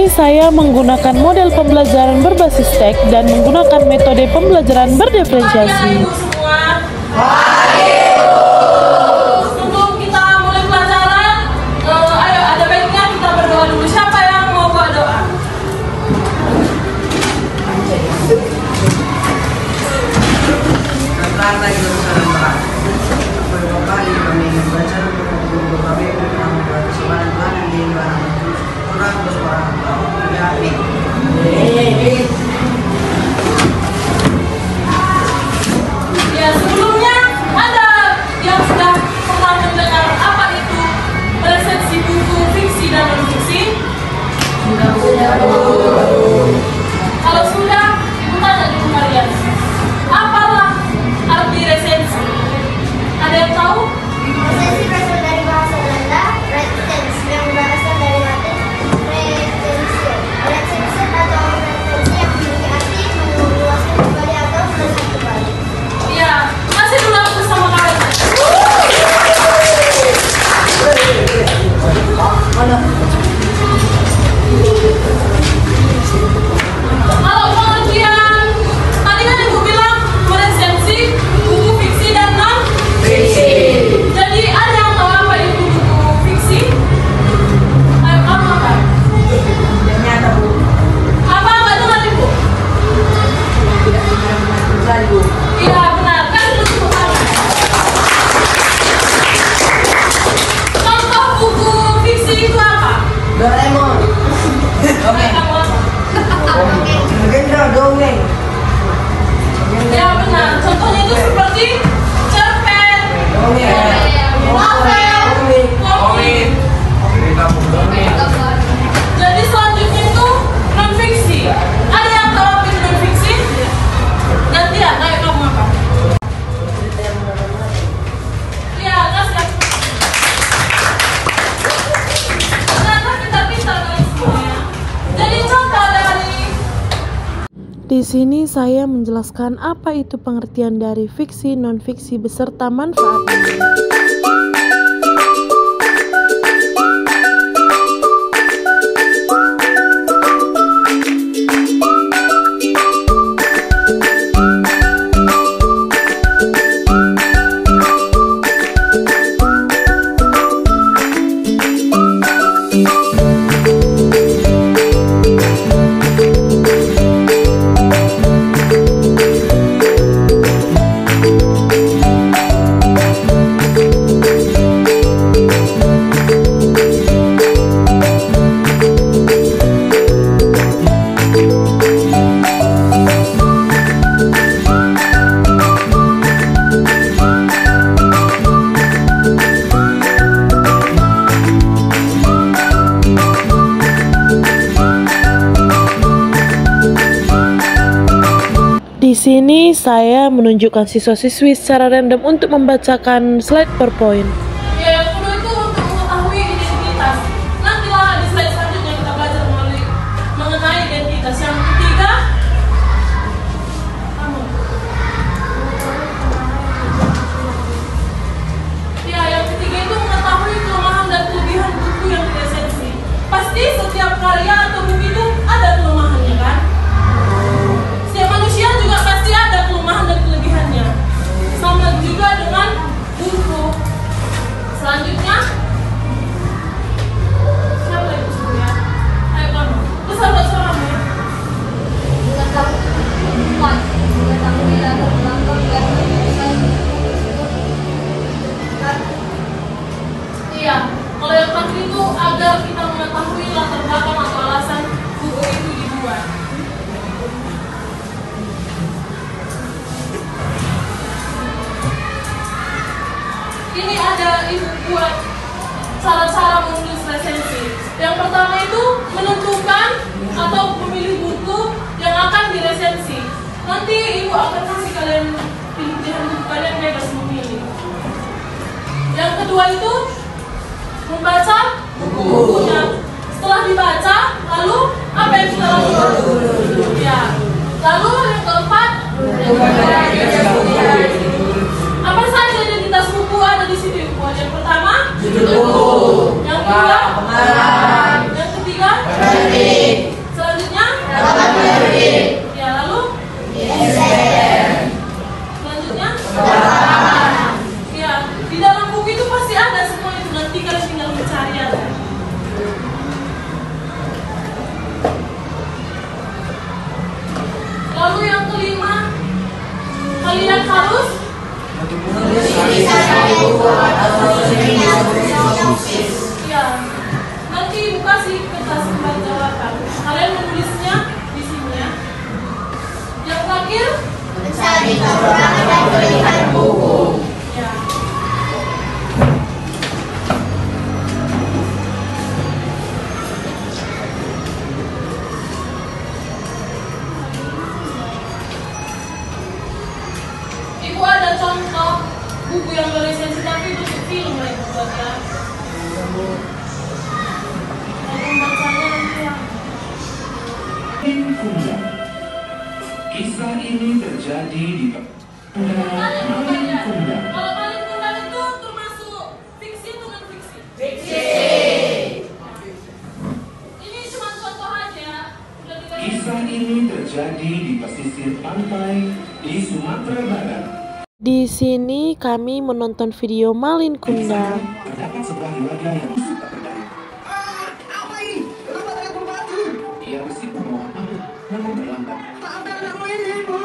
sini saya menggunakan model pembelajaran berbasis teks dan menggunakan metode pembelajaran berdiferensiasi. Sebelum kita mulai pelajaran, ayo ada baiknya kita berdoa dulu. Siapa yang mau buat doa? Ya, sebelumnya ada yang sudah pernah mendengar apa itu resensi buku fiksi dan non-fiksi? Kalau sudah, ibu tanya dulu kalian, apalah arti resensi? Ada yang tahu? Resensi berasal dari bahasa Belanda, retens, yang berasal dari Latin retensio. Resensi atau resensi yang memiliki arti meluaskan kembali atau menekan kembali. Ya, kasih dulu aku bersama kalian. Kalau pengertian, tadi kan ibu bilang meresensi buku fiksi dan non-fiksi. Jadi ada yang tahu apa itu buku fiksi? Ayo kamu apa? Apa nggak dengar ibu? Iya benar, kan itu buku kamu. Contoh buku fiksi itu apa? Doraemon. Ayo kamu apa? Dongeng. Ya benar, contohnya itu seperti cerpen, novel, komik. Jadi selanjutnya itu non-fiksi. Ada yang tahu apa itu non-fiksi? Gantian, ayo kamu apa? Iya, kasih. Ternyata kita pintar kali semuanya. Jadi contoh dari Di sini saya menjelaskan apa itu pengertian dari fiksi, non-fiksi beserta manfaatnya. Di sini saya menunjukkan siswa-siswi secara random untuk membacakan slide PowerPoint. ya, yang kedua itu untuk mengetahui identitas. Nantilah di slide selanjutnya kita belajar mengenai identitas. Yang ketiga, kamu. Ya, yang ketiga itu mengetahui kelemahan dan kelebihan buku yang diresensi. Pasti setiap karya atau buku itu ada kelemahannya kan? Setiap manusia juga pasti ada kelemahan dan kelebihannya. Sama juga dengan buku. Selanjutnya, siapa yang disuruh ya? Ayo kamu, besar suaramu ya. Iya, kalau yang tadi itu agar kita mengetahui latar belakang atau alasan buku itu dibuat. Ini ada ibu buat cara-cara menulis resensi. Yang pertama itu menentukan atau memilih buku yang akan diresensi. Nanti ibu akan kasih kalian pilihan buku, kalian bebas memilih. Yang kedua itu membaca bukunya. Setelah dibaca, lalu apa yang kita lakukan? Ya. Lalu yang keempat, apa saja identitas buku ada di situ? Yang pertama, judul buku. Yang kedua, Pengarang. yang ketiga, penerbit. Kalian harus ya. Nanti Ibu kasih kertas pembaca jawaban. Kalian menulisnya di sini ya. Yang terakhir Mencari kekurangan dan kelebihan buku. ya. Ibu ada contoh buku yang berlisensi tapi bentuk film lah Ibu buat ya. Membacanya nanti ya. Kisah ini terjadi di Kalau Malin Kundang itu termasuk fiksi atau non fiksi? Fiksi. Ini cuma contoh aja. Udah dikasih. Kisah ini terjadi di pesisir pantai di Sumatera Barat. Di sini kami menonton video Malin Kundang. Terdapat sebuah keluarga yang suka berdaya. Apa ini? Kenapa tidak berbaju? Ia mesti memohon maaf, namun terlambat. Maafkan aku ini, Ibu.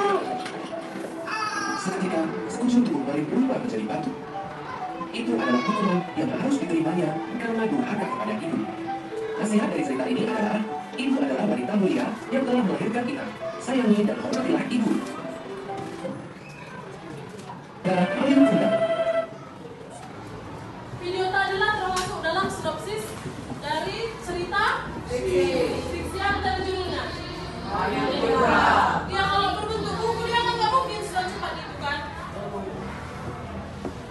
Seketika, sekujur tubuh Malin berubah menjadi batu. Itu adalah hukuman yang harus diterimanya karena durhaka kepada ibu. Nasihat dari cerita ini adalah, ibu adalah wanita mulia yang telah melahirkan kita. Sayangi dan hormatilah ibu. Malin Kundang. Video tadilah termasuk dalam sinopsis dari cerita fiksi yang dari judulnya. Ya kalau berbentuk buku dia kan nggak mungkin sudah cepat itu kan.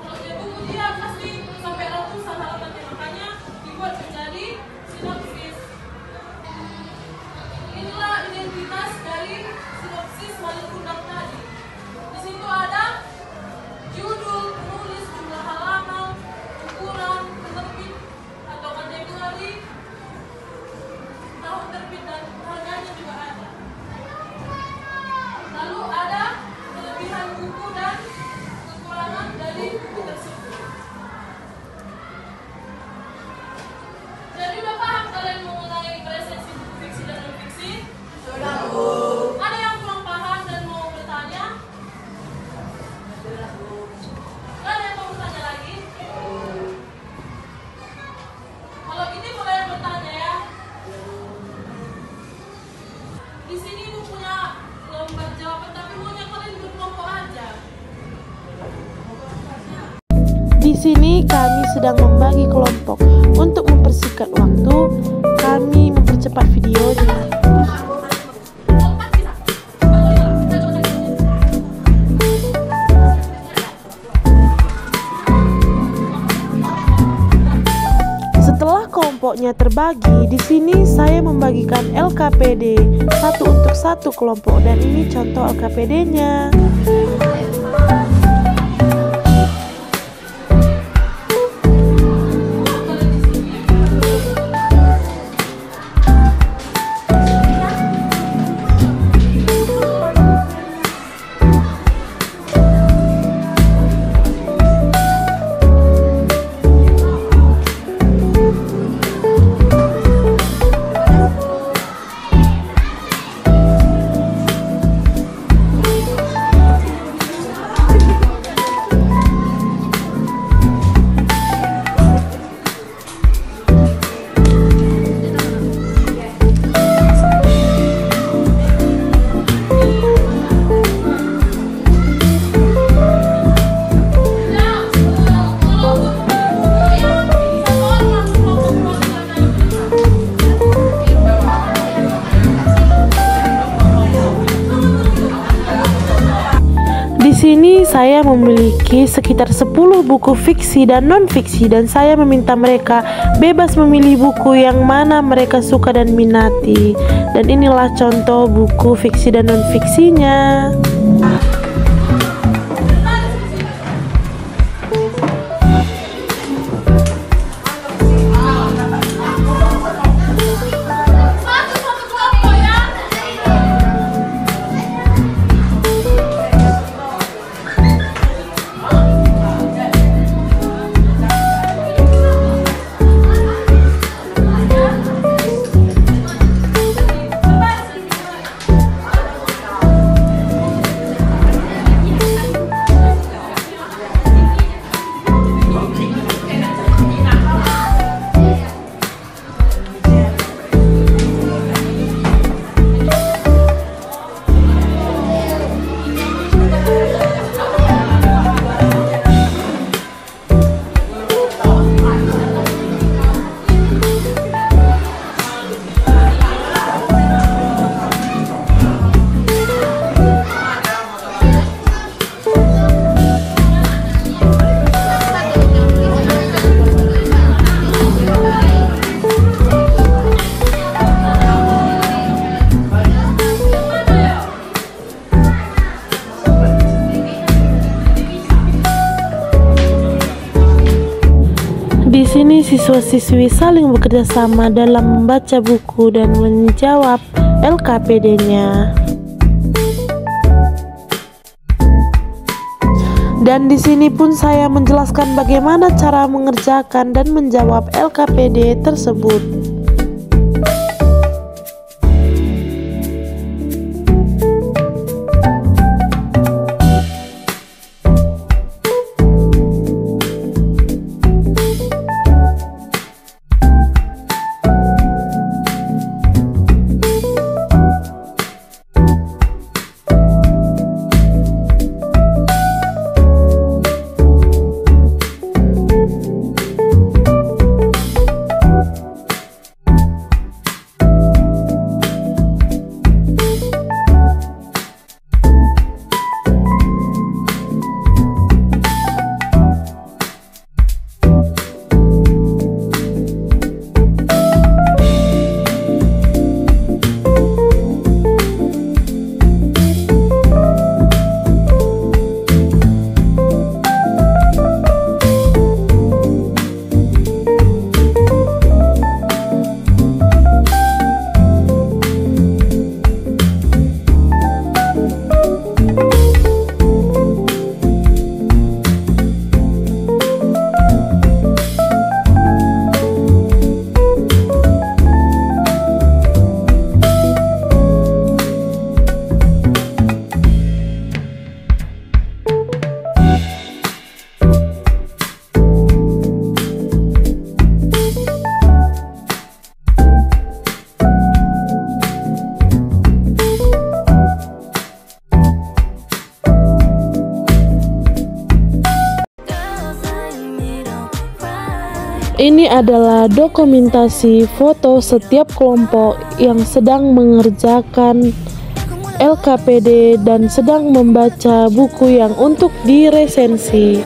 Kalau dia buku dia pasti sampai ratusan halamannya, makanya dibuat menjadi sinopsis. Inilah identitas dari sinopsis Malin Kundang tadi. Di situ ada judul, penulis, jumlah halaman, ukuran, penerbit atau kategori, tahun terbit dan harganya juga ada. Lalu ada kelebihan buku dan kekurangan dari buku tersebut. Jadi udah paham kalian mengenai resensi buku fiksi dan non fiksi? Sudah, Bu. Ada yang kurang paham dan mau bertanya? Gak ada yang mau bertanya lagi? Kalau gini boleh yang bertanya ya. Di sini Ibu punya lomba jawaban tapi maunya kalian berkelompok aja. Di sini kami sedang membagi kelompok. Untuk mempersingkat waktu, kami mempercepat videonya. Lompat bisa? Kita coba lagi. Setelah kelompoknya terbagi, di sini saya membagikan LKPD satu untuk satu kelompok dan ini contoh LKPD-nya. Di sini saya memiliki sekitar 10 buku fiksi dan non-fiksi dan saya meminta mereka bebas memilih buku yang mana mereka suka dan minati. Dan inilah contoh buku fiksi dan non-fiksinya. Satu kelompok ya. Di sini siswa-siswi saling bekerja sama dalam membaca buku dan menjawab LKPD-nya. Dan di sini pun saya menjelaskan bagaimana cara mengerjakan dan menjawab LKPD tersebut. Ini adalah dokumentasi foto setiap kelompok yang sedang mengerjakan LKPD dan sedang membaca buku yang untuk diresensi.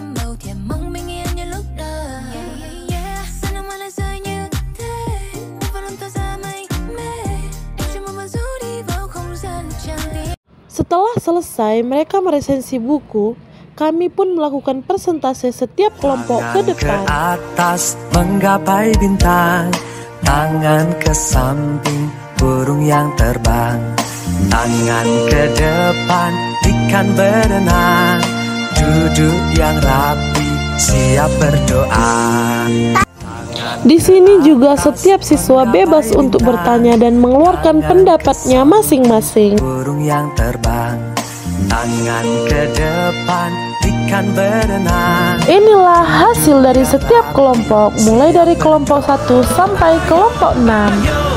Setelah selesai mereka meresensi buku, kami pun melakukan persentase setiap kelompok ke depan. Ke atas menggapai bintang, tangan ke samping burung yang terbang, tangan ke depan ikan berenang, duduk yang rapi siap berdoa. Di sini juga setiap siswa bebas untuk bertanya dan mengeluarkan pendapatnya masing-masing. Burung yang terbang, tangan ke depan ikan berenang. Inilah hasil dari setiap kelompok, mulai dari kelompok 1 sampai kelompok 6.